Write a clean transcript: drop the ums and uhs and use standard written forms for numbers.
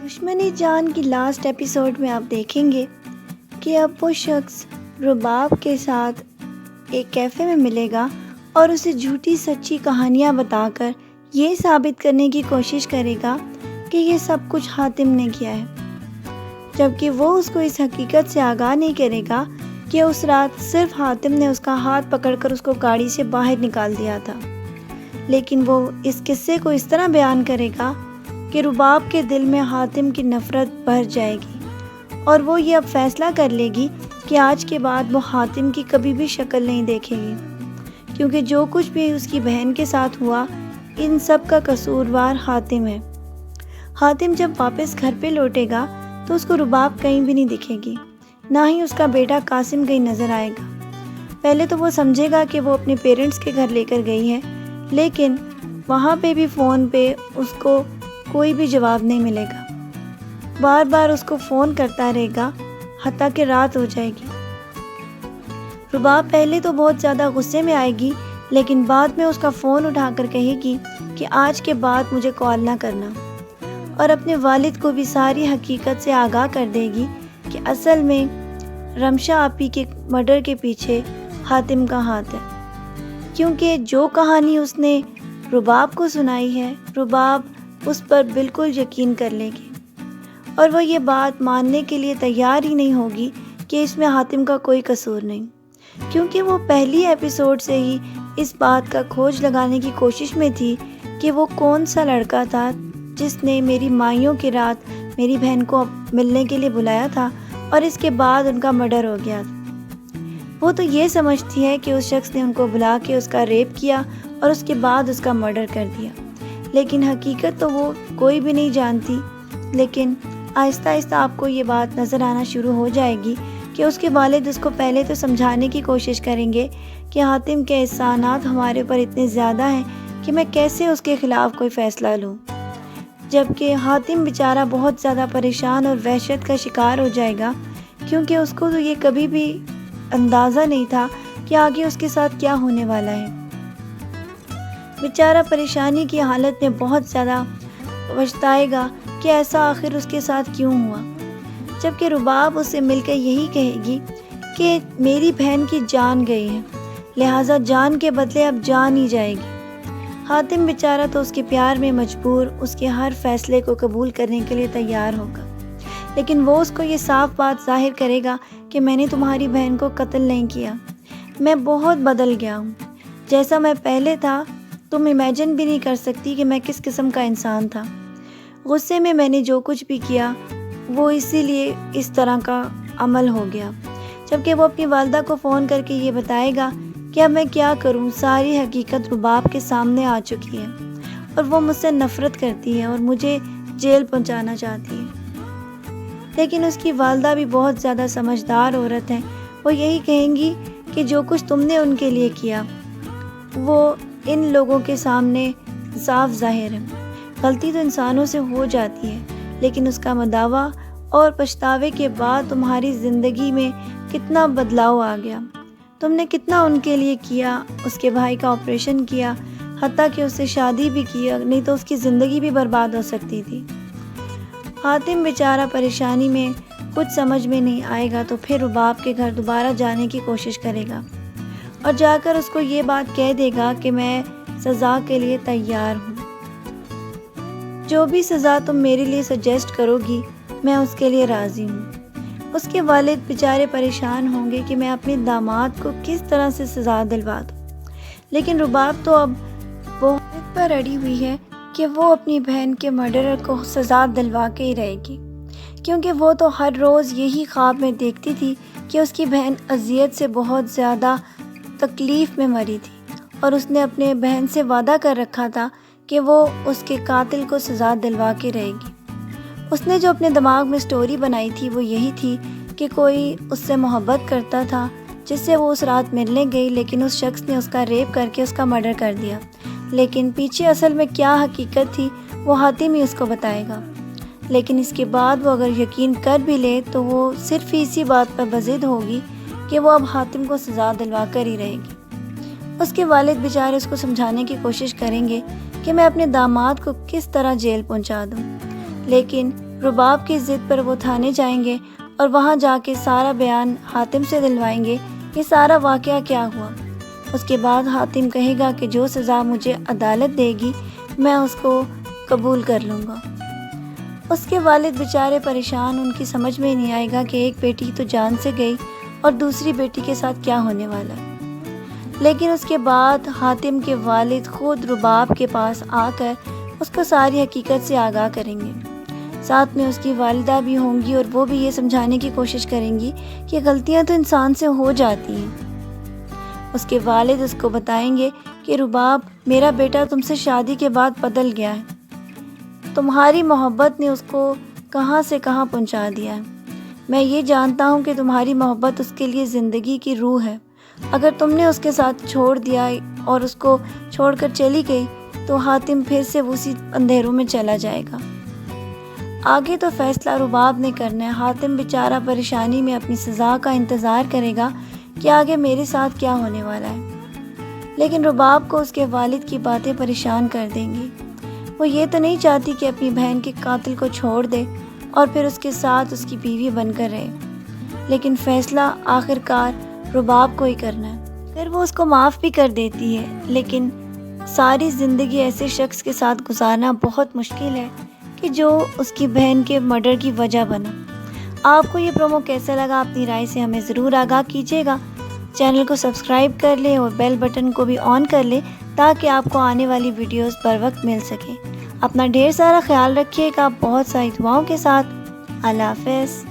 دشمنی جان کی last episode میں آپ دیکھیں گے کہ اب وہ شخص رباب کے ساتھ ایک کیفے میں ملے گا اور اسے جھوٹی سچی کہانیاں بتا کر یہ ثابت کرنے کی کوشش کرے گا کہ یہ سب کچھ حاتم نے کیا ہے، جبکہ وہ اس کو اس حقیقت سے آگاہ نہیں کرے گا کہ اس رات صرف حاتم نے اس کا ہاتھ پکڑ کر اس کو گاڑی سے باہر نکال دیا تھا۔ لیکن وہ اس قصے کو اس طرح بیان کرے گا کہ رباب کے دل میں حاتم کی نفرت بھر جائے گی اور وہ یہ اب فیصلہ کر لے گی کہ آج کے بعد وہ حاتم کی کبھی بھی شکل نہیں دیکھے گی، کیونکہ جو کچھ بھی اس کی بہن کے ساتھ ہوا ان سب کا قصوروار حاتم ہے۔ حاتم جب واپس گھر پہ لوٹے گا تو اس کو رباب کہیں بھی نہیں دکھے گی، نہ ہی اس کا بیٹا قاسم کہیں نظر آئے گا۔ پہلے تو وہ سمجھے گا کہ وہ اپنے پیرنٹس کے گھر لے کر گئی ہے، لیکن وہاں پہ بھی فون پہ اس کو کوئی بھی جواب نہیں ملے گا، بار بار اس کو فون کرتا رہے گا حتیٰ کہ رات ہو جائے گی۔ رباب پہلے تو بہت زیادہ غصے میں آئے گی، لیکن بعد میں اس کا فون اٹھا کر کہے گی کہ آج کے بعد مجھے کال نہ کرنا، اور اپنے والد کو بھی ساری حقیقت سے آگاہ کر دے گی کہ اصل میں رمشا آپی کے مرڈر کے پیچھے حاتم کا ہاتھ ہے، کیونکہ جو کہانی اس نے رباب کو سنائی ہے رباب اس پر بالکل یقین کر لے گی، اور وہ یہ بات ماننے کے لیے تیار ہی نہیں ہوگی کہ اس میں حاتم کا کوئی قصور نہیں، کیونکہ وہ پہلی ایپیسوڈ سے ہی اس بات کا کھوج لگانے کی کوشش میں تھی کہ وہ کون سا لڑکا تھا جس نے میری مائیوں کی رات میری بہن کو ملنے کے لیے بلایا تھا اور اس کے بعد ان کا مرڈر ہو گیا تھا۔ وہ تو یہ سمجھتی ہے کہ اس شخص نے ان کو بلا کے اس کا ریپ کیا اور اس کے بعد اس کا مرڈر کر دیا، لیکن حقیقت تو وہ کوئی بھی نہیں جانتی۔ لیکن آہستہ آہستہ آپ کو یہ بات نظر آنا شروع ہو جائے گی کہ اس کے والد اس کو پہلے تو سمجھانے کی کوشش کریں گے کہ حاتم کے احسانات ہمارے اوپر اتنے زیادہ ہیں کہ میں کیسے اس کے خلاف کوئی فیصلہ لوں، جبکہ حاتم بیچارہ بہت زیادہ پریشان اور وحشت کا شکار ہو جائے گا، کیونکہ اس کو تو یہ کبھی بھی اندازہ نہیں تھا کہ آگے اس کے ساتھ کیا ہونے والا ہے۔ بیچارہ پریشانی کی حالت میں بہت زیادہ پچھتائے گا کہ ایسا آخر اس کے ساتھ کیوں ہوا، جبکہ رباب اس سے مل کر یہی کہے گی کہ میری بہن کی جان گئی ہے، لہٰذا جان کے بدلے اب جان ہی جائے گی۔ حاتم بیچارہ تو اس کے پیار میں مجبور اس کے ہر فیصلے کو قبول کرنے کے لیے تیار ہوگا، لیکن وہ اس کو یہ صاف بات ظاہر کرے گا کہ میں نے تمہاری بہن کو قتل نہیں کیا، میں بہت بدل گیا ہوں، جیسا میں پہلے تھا تم امیجن بھی نہیں کر سکتی کہ میں کس قسم کا انسان تھا۔ غصے میں میں نے جو کچھ بھی کیا وہ اسی لیے اس طرح کا عمل ہو گیا، جبکہ وہ اپنی والدہ کو فون کر کے یہ بتائے گا کہ اب میں کیا کروں، ساری حقیقت رباب کے سامنے آ چکی ہے اور وہ مجھ سے نفرت کرتی ہے اور مجھے جیل پہنچانا چاہتی ہے۔ لیکن اس کی والدہ بھی بہت زیادہ سمجھدار عورت ہے، وہ یہی کہیں گی کہ جو کچھ تم نے ان کے لیے کیا وہ ان لوگوں کے سامنے صاف ظاہر ہے، غلطی تو انسانوں سے ہو جاتی ہے، لیکن اس کا مداوع اور پچھتاوے کے بعد تمہاری زندگی میں کتنا بدلاؤ آ گیا، تم نے کتنا ان کے لیے کیا، اس کے بھائی کا آپریشن کیا، حتیٰ کہ اس سے شادی بھی کیا، نہیں تو اس کی زندگی بھی برباد ہو سکتی تھی۔ حاتم بیچارہ پریشانی میں کچھ سمجھ میں نہیں آئے گا تو پھر رباب کے گھر دوبارہ جانے کی کوشش کرے گا اور جا کر اس کو یہ بات کہہ دے گا کہ میں سزا کے لیے تیار ہوں، جو بھی سزا تم میرے لیے سجیسٹ کرو گی میں اس کے لیے راضی ہوں۔ اس کے والد بیچارے پریشان ہوں گے کہ میں اپنے داماد کو کس طرح سے سزا دلوا دوں، لیکن رباب تو اب بہت پر اڑی ہوئی ہے کہ وہ اپنی بہن کے مرڈرر کو سزا دلوا کے ہی رہے گی، کیونکہ وہ تو ہر روز یہی خواب میں دیکھتی تھی کہ اس کی بہن اذیت سے بہت زیادہ تکلیف میں مری تھی، اور اس نے اپنے بہن سے وعدہ کر رکھا تھا کہ وہ اس کے قاتل کو سزا دلوا کے رہے گی۔ اس نے جو اپنے دماغ میں سٹوری بنائی تھی وہ یہی تھی کہ کوئی اس سے محبت کرتا تھا جس سے وہ اس رات ملنے گئی، لیکن اس شخص نے اس کا ریپ کر کے اس کا مرڈر کر دیا، لیکن پیچھے اصل میں کیا حقیقت تھی وہ حاتم ہی اس کو بتائے گا۔ لیکن اس کے بعد وہ اگر یقین کر بھی لے تو وہ صرف اسی بات پر بضد ہوگی کہ وہ اب حاتم کو سزا دلوا کر ہی رہے گی۔ اس کے والد بیچارے اس کو سمجھانے کی کوشش کریں گے کہ میں اپنے داماد کو کس طرح جیل پہنچا دوں، لیکن رباب کی ضد پر وہ تھانے جائیں گے اور وہاں جا کے سارا بیان حاتم سے دلوائیں گے کہ سارا واقعہ کیا ہوا۔ اس کے بعد حاتم کہے گا کہ جو سزا مجھے عدالت دے گی میں اس کو قبول کر لوں گا۔ اس کے والد بیچارے پریشان، ان کی سمجھ میں نہیں آئے گا کہ ایک بیٹی تو جان سے گئی اور دوسری بیٹی کے ساتھ کیا ہونے والا ہے۔ لیکن اس کے بعد حاتم کے والد خود رباب کے پاس آ کر اس کو ساری حقیقت سے آگاہ کریں گے۔ ساتھ میں اس کی والدہ بھی ہوں گی اور وہ بھی یہ سمجھانے کی کوشش کریں گی کہ غلطیاں تو انسان سے ہو جاتی ہیں۔ اس کے والد اس کو بتائیں گے کہ رباب، میرا بیٹا تم سے شادی کے بعد بدل گیا ہے، تمہاری محبت نے اس کو کہاں سے کہاں پہنچا دیا ہے۔ میں یہ جانتا ہوں کہ تمہاری محبت اس کے لیے زندگی کی روح ہے، اگر تم نے اس کے ساتھ چھوڑ دیا اور اس کو چھوڑ کر چلی گئی تو حاتم پھر سے اسی اندھیروں میں چلا جائے گا۔ آگے تو فیصلہ رباب نے کرنا ہے۔ حاتم بیچارہ پریشانی میں اپنی سزا کا انتظار کرے گا کہ آگے میرے ساتھ کیا ہونے والا ہے، لیکن رباب کو اس کے والد کی باتیں پریشان کر دیں گی۔ وہ یہ تو نہیں چاہتی کہ اپنی بہن کے قاتل کو چھوڑ دے اور پھر اس کے ساتھ اس کی بیوی بن کر رہے، لیکن فیصلہ آخر کار رباب کو ہی کرنا ہے۔ پھر وہ اس کو معاف بھی کر دیتی ہے، لیکن ساری زندگی ایسے شخص کے ساتھ گزارنا بہت مشکل ہے کہ جو اس کی بہن کے مرڈر کی وجہ بنا۔ آپ کو یہ پرومو کیسا لگا؟ اپنی رائے سے ہمیں ضرور آگاہ کیجیے گا۔ چینل کو سبسکرائب کر لیں اور بیل بٹن کو بھی آن کر لیں تاکہ آپ کو آنے والی ویڈیوز پر وقت مل سکے۔ اپنا ڈھیر سارا خیال رکھیے گا، بہت ساری دعاؤں کے ساتھ۔ اللہ حافظ۔